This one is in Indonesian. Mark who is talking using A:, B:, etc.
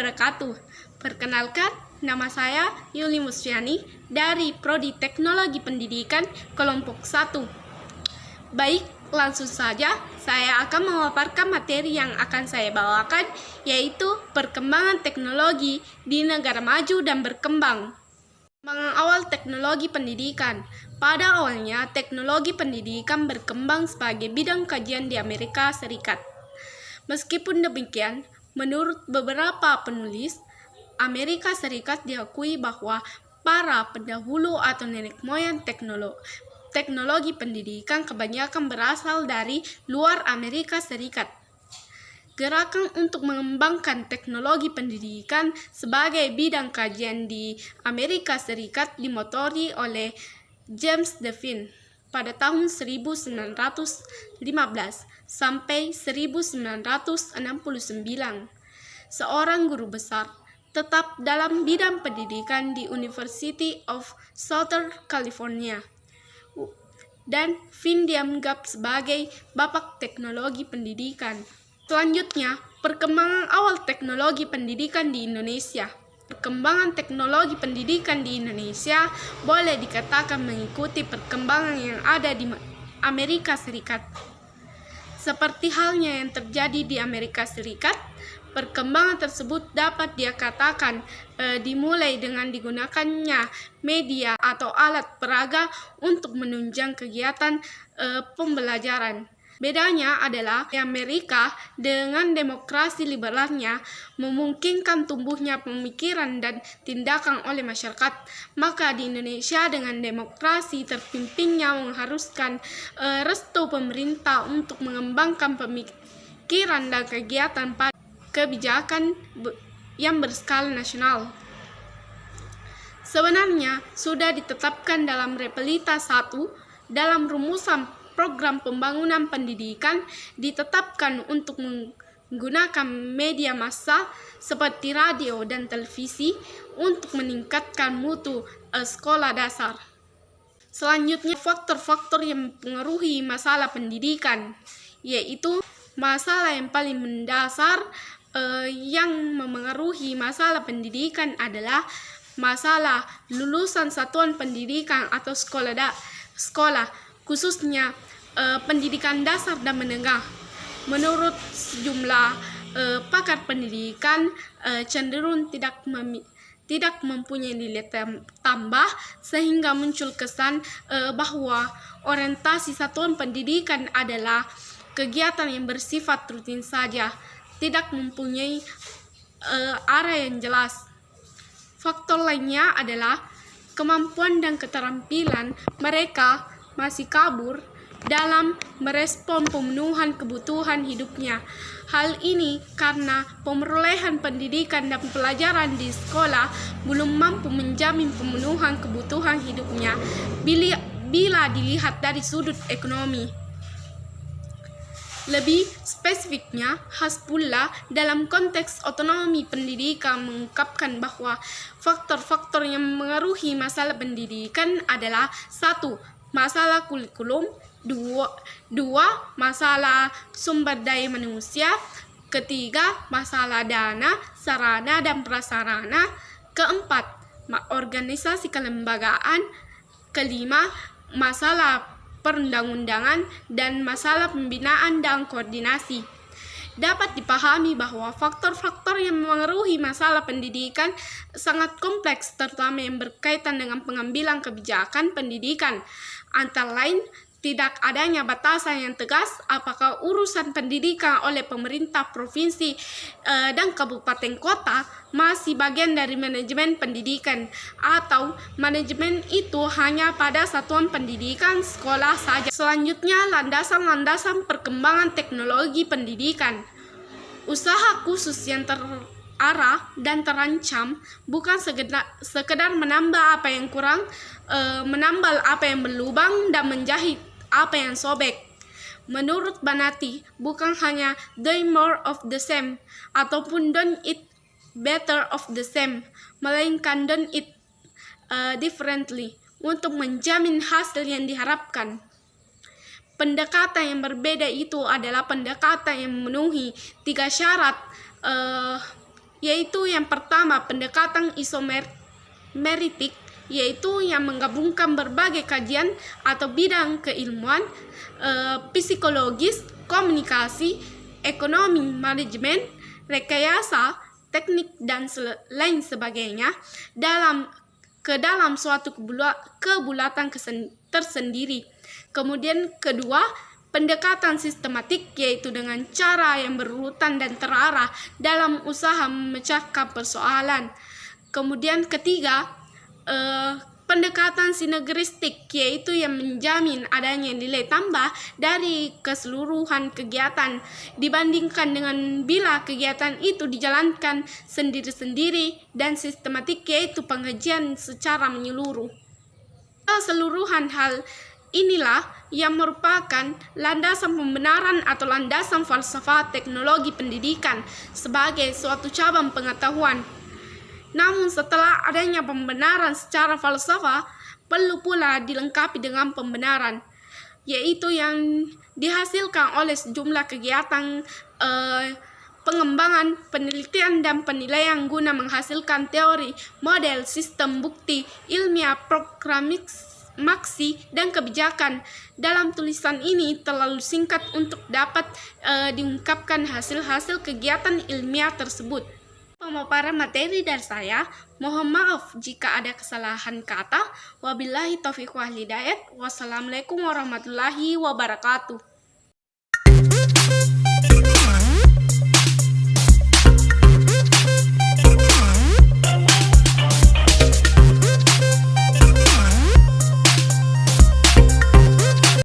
A: wabarakatuh. Perkenalkan, nama saya Yuli Musfiani dari Prodi Teknologi Pendidikan Kelompok 1. Baik, langsung saja saya akan memaparkan materi yang akan saya bawakan, yaitu perkembangan teknologi di negara maju dan berkembang. Perkembangan awal teknologi pendidikan. Pada awalnya, teknologi pendidikan berkembang sebagai bidang kajian di Amerika Serikat. Meskipun demikian, menurut beberapa penulis, Amerika Serikat diakui bahwa para pendahulu atau nenek moyang teknologi pendidikan kebanyakan berasal dari luar Amerika Serikat. Gerakan untuk mengembangkan teknologi pendidikan sebagai bidang kajian di Amerika Serikat dimotori oleh James Devine pada tahun 1915 sampai 1969. Seorang guru besar tetap dalam bidang pendidikan di University of Southern California, dan Devine dianggap sebagai bapak teknologi pendidikan. Selanjutnya, perkembangan awal teknologi pendidikan di Indonesia. Perkembangan teknologi pendidikan di Indonesia boleh dikatakan mengikuti perkembangan yang ada di Amerika Serikat. Seperti halnya yang terjadi di Amerika Serikat, perkembangan tersebut dapat dikatakan dimulai dengan digunakannya media atau alat peraga untuk menunjang kegiatan pembelajaran. Bedanya adalah di Amerika dengan demokrasi liberalnya memungkinkan tumbuhnya pemikiran dan tindakan oleh masyarakat, maka di Indonesia dengan demokrasi terpimpinnya mengharuskan restu pemerintah untuk mengembangkan pemikiran dan kegiatan pada kebijakan yang berskala nasional. Sebenarnya sudah ditetapkan dalam Repelita 1 dalam rumusan program pembangunan pendidikan, ditetapkan untuk menggunakan media massa seperti radio dan televisi untuk meningkatkan mutu sekolah dasar. Selanjutnya, faktor-faktor yang mempengaruhi masalah pendidikan, yaitu masalah yang paling mendasar yang memengaruhi masalah pendidikan adalah masalah lulusan satuan pendidikan atau sekolah, khususnya pendidikan dasar dan menengah. Menurut sejumlah pakar pendidikan, cenderung tidak mempunyai nilai tambah, sehingga muncul kesan bahwa orientasi satuan pendidikan adalah kegiatan yang bersifat rutin saja, tidak mempunyai arah yang jelas. Faktor lainnya adalah kemampuan dan keterampilan mereka masih kabur dalam merespon pemenuhan kebutuhan hidupnya. Hal ini karena pemerolehan pendidikan dan pelajaran di sekolah belum mampu menjamin pemenuhan kebutuhan hidupnya bila dilihat dari sudut ekonomi. Lebih spesifiknya, Hasbullah dalam konteks otonomi pendidikan mengungkapkan bahwa faktor-faktor yang mengaruhi masalah pendidikan adalah 1. Masalah kurikulum, 2. Masalah sumber daya manusia, 3. Masalah dana, sarana dan prasarana, 4. Organisasi kelembagaan, 5. Masalah perundang-undangan, dan masalah pembinaan dan koordinasi. Dapat dipahami bahwa faktor-faktor yang mengaruhi masalah pendidikan sangat kompleks, terutama yang berkaitan dengan pengambilan kebijakan pendidikan. Antara lain, tidak adanya batasan yang tegas apakah urusan pendidikan oleh pemerintah provinsi dan kabupaten kota masih bagian dari manajemen pendidikan, atau manajemen itu hanya pada satuan pendidikan sekolah saja. Selanjutnya, landasan-landasan perkembangan teknologi pendidikan. Usaha khusus yang terarah dan terancam bukan sekedar menambah apa yang kurang, menambal apa yang berlubang, dan menjahit apa yang sobek. Menurut Banati, bukan hanya doing more of the same ataupun doing it better of the same, melainkan doing it differently untuk menjamin hasil yang diharapkan. Pendekatan yang berbeda itu adalah pendekatan yang memenuhi 3 syarat yaitu yang pertama pendekatan isomeritik, yaitu yang menggabungkan berbagai kajian atau bidang keilmuan, psikologis, komunikasi, ekonomi, manajemen, rekayasa, teknik, dan lain sebagainya ke dalam suatu kebulatan tersendiri. Kemudian kedua, pendekatan sistematik, yaitu dengan cara yang berurutan dan terarah dalam usaha memecahkan persoalan. Kemudian ketiga, pendekatan sinergistik, yaitu yang menjamin adanya nilai tambah dari keseluruhan kegiatan dibandingkan dengan bila kegiatan itu dijalankan sendiri-sendiri, dan sistematik, yaitu pengajian secara menyeluruh. Keseluruhan hal inilah yang merupakan landasan pembenaran atau landasan falsafah teknologi pendidikan sebagai suatu cabang pengetahuan. Namun setelah adanya pembenaran secara falsafah, perlu pula dilengkapi dengan pembenaran, yaitu yang dihasilkan oleh sejumlah kegiatan pengembangan, penelitian, dan penilaian guna menghasilkan teori, model, sistem, bukti, ilmiah, proklamasi, dan kebijakan. Dalam tulisan ini terlalu singkat untuk dapat diungkapkan hasil-hasil kegiatan ilmiah tersebut. Pemaparan materi dari saya, mohon maaf jika ada kesalahan kata. Wabillahi taufiq wal hidayah. Wassalamualaikum warahmatullahi wabarakatuh.